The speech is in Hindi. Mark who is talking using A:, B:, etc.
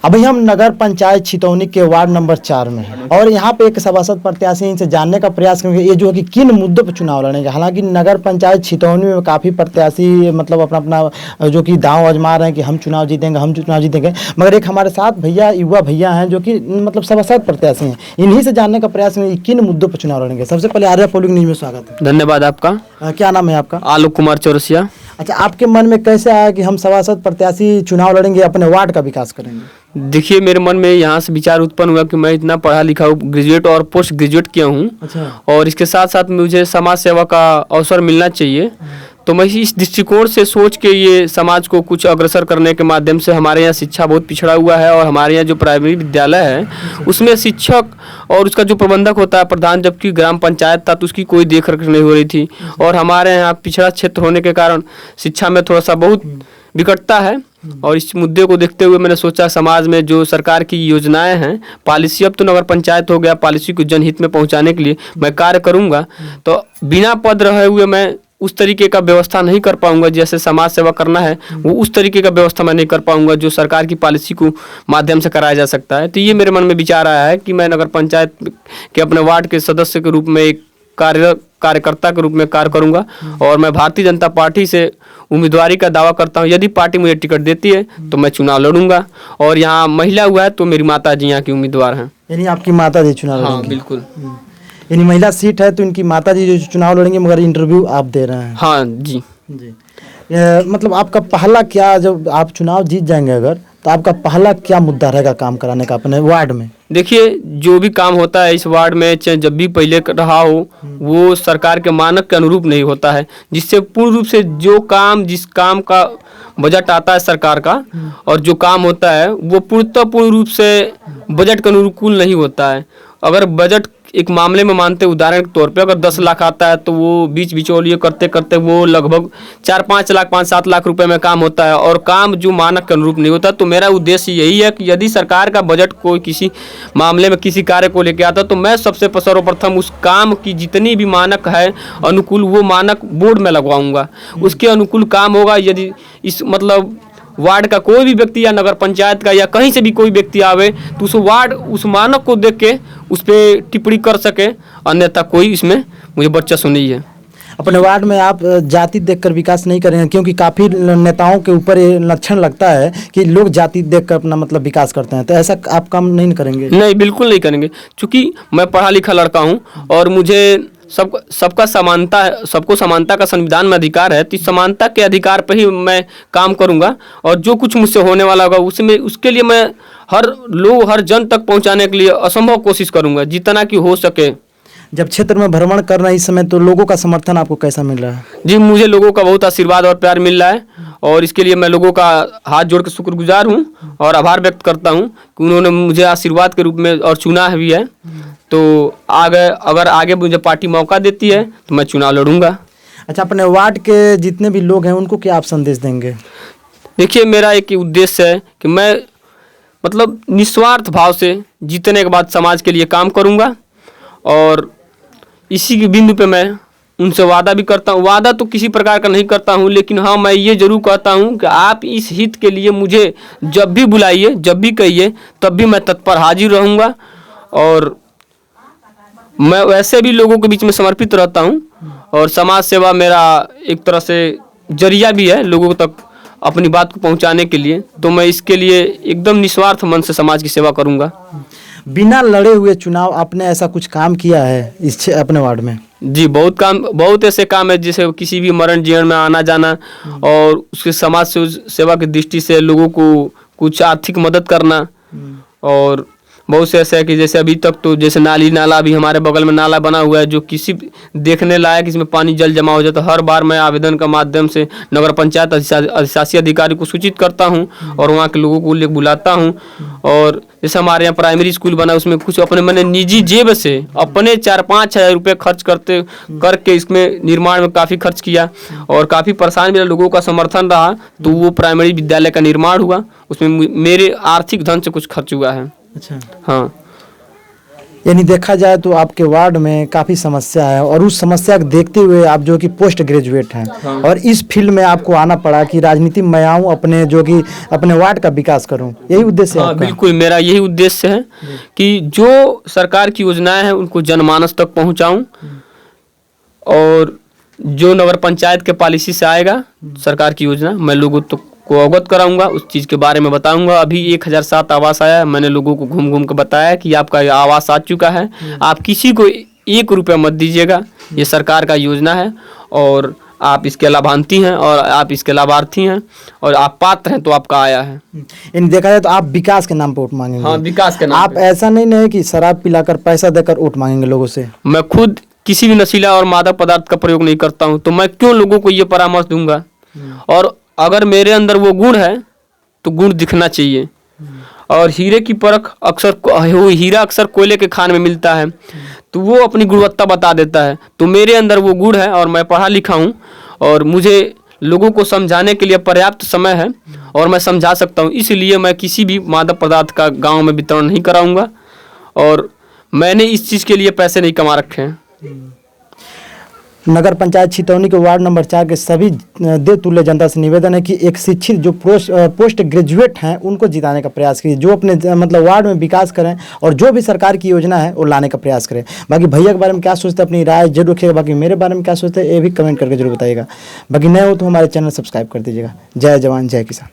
A: अभी हम नगर पंचायत छितौनी के वार्ड नंबर 4 में हैं और यहाँ पे एक सभासद प्रत्याशी इनसे जानने का प्रयास करेंगे ये जो है कि किन मुद्दों पर चुनाव लड़ेंगे। हालांकि नगर पंचायत छितौनी में काफ़ी प्रत्याशी मतलब अपना अपना जो कि दांव आजमा रहे हैं कि हम चुनाव जीतेंगे, मगर एक हमारे साथ भैया युवा भैया हैं जो कि मतलब सभासद प्रत्याशी हैं। इन्हीं से जानने का प्रयास करेंगे किन मुद्दों पर चुनाव लड़ेंगे। सबसे पहले आर्या पोलिंग न्यूज़ में स्वागत है।
B: धन्यवाद आपका।
A: क्या नाम है आपका?
B: आलोक कुमार चौरसिया।
A: अच्छा, आपके मन में कैसे आया कि हम सभासद प्रत्याशी चुनाव लड़ेंगे, अपने वार्ड का विकास करेंगे?
B: देखिए, मेरे मन में यहाँ से विचार उत्पन्न हुआ कि मैं इतना पढ़ा लिखा हूँ, ग्रेजुएट और पोस्ट ग्रेजुएट किया हूँ।
A: अच्छा।
B: और इसके साथ साथ मुझे समाज सेवा का अवसर मिलना चाहिए। तो मैं इस दृष्टिकोण से सोच के ये समाज को कुछ अग्रसर करने के माध्यम से, हमारे यहाँ शिक्षा बहुत पिछड़ा हुआ है और हमारे यहाँ जो प्राइमरी विद्यालय है उसमें शिक्षक और उसका जो प्रबंधक होता है प्रधान, जबकि ग्राम पंचायत था तो उसकी कोई देख रेख नहीं हो रही थी। और हमारे यहाँ पिछड़ा क्षेत्र होने के कारण शिक्षा में थोड़ा सा बहुत विकटता है। और इस मुद्दे को देखते हुए मैंने सोचा समाज में जो सरकार की योजनाएं हैं, पॉलिसी, अब तो नगर पंचायत हो गया, पॉलिसी को जनहित में पहुंचाने के लिए मैं कार्य करूंगा। तो बिना पद रहे हुए मैं उस तरीके का व्यवस्था नहीं कर पाऊंगा, जैसे समाज सेवा करना है वो उस तरीके का व्यवस्था मैं नहीं कर पाऊंगा जो सरकार की पॉलिसी को माध्यम से कराया जा सकता है। तो ये मेरे मन में विचार आया है कि मैं नगर पंचायत के अपने वार्ड के सदस्य के रूप में एक कार्यकर्ता के रूप में कार्य करूंगा। और मैं भारतीय जनता पार्टी से उम्मीदवारी का दावा करता हूं। यदि पार्टी मुझे टिकट देती है तो मैं चुनाव लड़ूंगा। और यहाँ महिला हुआ है तो मेरी माता जी यहाँ की उम्मीदवार हैं।
A: यानी आपकी माता जी चुनाव लड़ेंगी?
B: हाँ, बिल्कुल।
A: यानी महिला सीट है तो इनकी माता जी जो चुनाव लड़ेंगे, मगर इंटरव्यू आप दे रहे हैं?
B: हाँ जी।
A: मतलब आपका पहला क्या, जब आप चुनाव जीत जाएंगे अगर, तो आपका पहला क्या मुद्दा रहेगा काम कराने का अपने वार्ड में?
B: देखिए, जो भी काम होता है इस वार्ड में, चाहे जब भी पहले रहा हो, वो सरकार के मानक के अनुरूप नहीं होता है, जिससे पूर्ण रूप से जिस काम का बजट आता है सरकार का और जो काम होता है वो पूर्ण रूप से बजट के अनुकूल नहीं होता है। अगर बजट एक मामले में मानते, उदाहरण के तौर पे अगर 10 लाख आता है तो वो बीच बिचौलिए करते करते वो लगभग 4-5 लाख 5-7 लाख रुपए में काम होता है और काम जो मानक के अनुरूप नहीं होता। तो मेरा उद्देश्य यही है कि यदि सरकार का बजट कोई किसी मामले में किसी कार्य को लेकर आता तो मैं सबसे सर्वप्रथम उस काम की जितनी भी मानक है अनुकूल, वो मानक बोर्ड में लगवाऊंगा, उसके अनुकूल काम होगा। यदि इस मतलब वार्ड का कोई भी व्यक्ति या नगर पंचायत का या कहीं से भी कोई व्यक्ति आवे तो उस वार्ड उस मानक को देख के उस पर टिप्पणी कर सके, अन्यथा कोई इसमें मुझे वर्चस्व नहीं है।
A: अपने वार्ड में आप जाति देखकर विकास नहीं करेंगे, क्योंकि काफ़ी नेताओं के ऊपर ये लक्षण लगता है कि लोग जाति देखकर अपना मतलब विकास करते हैं, तो ऐसा आप काम नहीं करेंगे?
B: नहीं, बिल्कुल नहीं करेंगे, क्योंकि मैं पढ़ा लिखा लड़का हूँ और मुझे सबको समानता का संविधान में अधिकार है। तो समानता के अधिकार पर ही मैं काम करूंगा और जो कुछ मुझसे होने वाला होगा उसके लिए मैं हर जन तक पहुंचाने के लिए असंभव कोशिश करूंगा, जितना कि हो सके।
A: जब क्षेत्र में भ्रमण कर रहे हैं इस समय, तो लोगों का समर्थन आपको कैसा मिल रहा है?
B: जी, मुझे लोगों का बहुत आशीर्वाद और प्यार मिल रहा है और इसके लिए मैं लोगों का हाथ जोड़ के शुक्रगुजार हूँ और आभार व्यक्त करता हूँ कि उन्होंने मुझे आशीर्वाद के रूप में और चुना भी है। तो अगर आगे मुझे पार्टी मौका देती है तो मैं चुनाव लड़ूंगा। अच्छा,
A: अपने वार्ड के जितने भी लोग हैं उनको क्या आप संदेश देंगे?
B: देखिए, मेरा एक ही उद्देश्य है कि मैं मतलब निस्वार्थ भाव से जीतने के बाद समाज के लिए काम करूंगा। और इसी के बिंदु पे मैं उनसे वादा भी करता हूँ। वादा तो किसी प्रकार का नहीं करता हूँ, लेकिन हाँ, मैं ये जरूर कहता हूँ कि आप इस हित के लिए मुझे जब भी बुलाइए, जब भी कहिए, तब भी मैं तत्पर हाजिर रहूँगा। और मैं वैसे भी लोगों के बीच में समर्पित रहता हूँ और समाज सेवा मेरा एक तरह से जरिया भी है लोगों तक अपनी बात को पहुँचाने के लिए। तो मैं इसके लिए एकदम निस्वार्थ मन से समाज की सेवा करूँगा।
A: बिना लड़े हुए चुनाव आपने ऐसा कुछ काम किया है अपने वार्ड में?
B: जी, बहुत ऐसे काम है, जैसे किसी भी मरण जीवन में आना जाना और उसके समाज सेवा की दृष्टि से लोगों को कुछ आर्थिक मदद करना। और बहुत से ऐसे है कि जैसे अभी तक तो जैसे नाला भी हमारे बगल में नाला बना हुआ है जो किसी देखने लायक, इसमें पानी जल जमा हो जाता है। हर बार मैं आवेदन का माध्यम से नगर पंचायत अधिशासी अधिकारी को सूचित करता हूं और वहां के लोगों को ले बुलाता हूं। और जैसे हमारे यहाँ प्राइमरी स्कूल बना, उसमें कुछ मैंने निजी जेब से अपने 4-5 हज़ार रुपये खर्च करके इसमें निर्माण में काफ़ी खर्च किया और काफ़ी परेशान मेरे लोगों का समर्थन रहा, तो वो प्राइमरी विद्यालय का निर्माण हुआ। उसमें मेरे आर्थिक धन से कुछ खर्च हुआ है।
A: अच्छा,
B: हाँ।
A: यानी देखा जाए तो आपके वार्ड में काफ़ी समस्या है और उस समस्या को देखते हुए आप जो कि पोस्ट ग्रेजुएट हैं और इस फील्ड में आपको आना पड़ा कि राजनीति में आऊँ, अपने जो कि अपने वार्ड का विकास करूँ, यही उद्देश्य है
B: हाँ
A: आपका?
B: बिल्कुल, मेरा यही उद्देश्य है कि जो सरकार की योजनाएं हैं उनको जनमानस तक पहुंचाऊं और जो नगर पंचायत के पॉलिसी से आएगा सरकार की योजना मैं लोगों तक को अवगत कराऊंगा, उस चीज़ के बारे में बताऊंगा। अभी 1007 आवास आया है, मैंने लोगों को घूम घूम के बताया कि आपका ये आवास आ चुका है, आप किसी को 1 रुपया मत दीजिएगा, ये सरकार का योजना है और आप इसके लाभार्थी हैं और आप इसके लाभार्थी हैं और आप पात्र हैं तो आपका आया है।
A: इन देखा जाए तो आप विकास के नाम पे वोट मांगेंगे?
B: हाँ, विकास के नाम
A: आप ऐसा नहीं है कि शराब पिलाकर पैसा देकर वोट मांगेंगे लोगों से?
B: मैं खुद किसी भी नशीला और मादक पदार्थ का प्रयोग नहीं करता हूँ, तो मैं क्यों लोगों को ये परामर्श दूंगा? और अगर मेरे अंदर वो गुण है तो गुण दिखना चाहिए। और हीरे की परख अक्सर वो हीरा अक्सर कोयले के खान में मिलता है, तो वो अपनी गुणवत्ता बता देता है। तो मेरे अंदर वो गुण है और मैं पढ़ा लिखा हूँ और मुझे लोगों को समझाने के लिए पर्याप्त समय है और मैं समझा सकता हूँ, इसलिए मैं किसी भी मादक पदार्थ का गाँव में वितरण नहीं कराऊँगा और मैंने इस चीज़ के लिए पैसे नहीं कमा रखे हैं।
A: नगर पंचायत छितौनी के वार्ड नंबर 4 के सभी देवतुल्य जनता से निवेदन है कि एक शिक्षित जो पोस्ट ग्रेजुएट हैं उनको जिताने का प्रयास कीजिए, जो अपने मतलब वार्ड में विकास करें और जो भी सरकार की योजना है वो लाने का प्रयास करें। बाकी भैया के बारे में क्या सोचते हैं अपनी राय जरूर रखिएगा, बाकी मेरे बारे में क्या सोचते हैं ये भी कमेंट करके जरूर बताइएगा। बाकी नए हो तो हमारे चैनल सब्सक्राइब कर दीजिएगा। जय जवान जय किसान।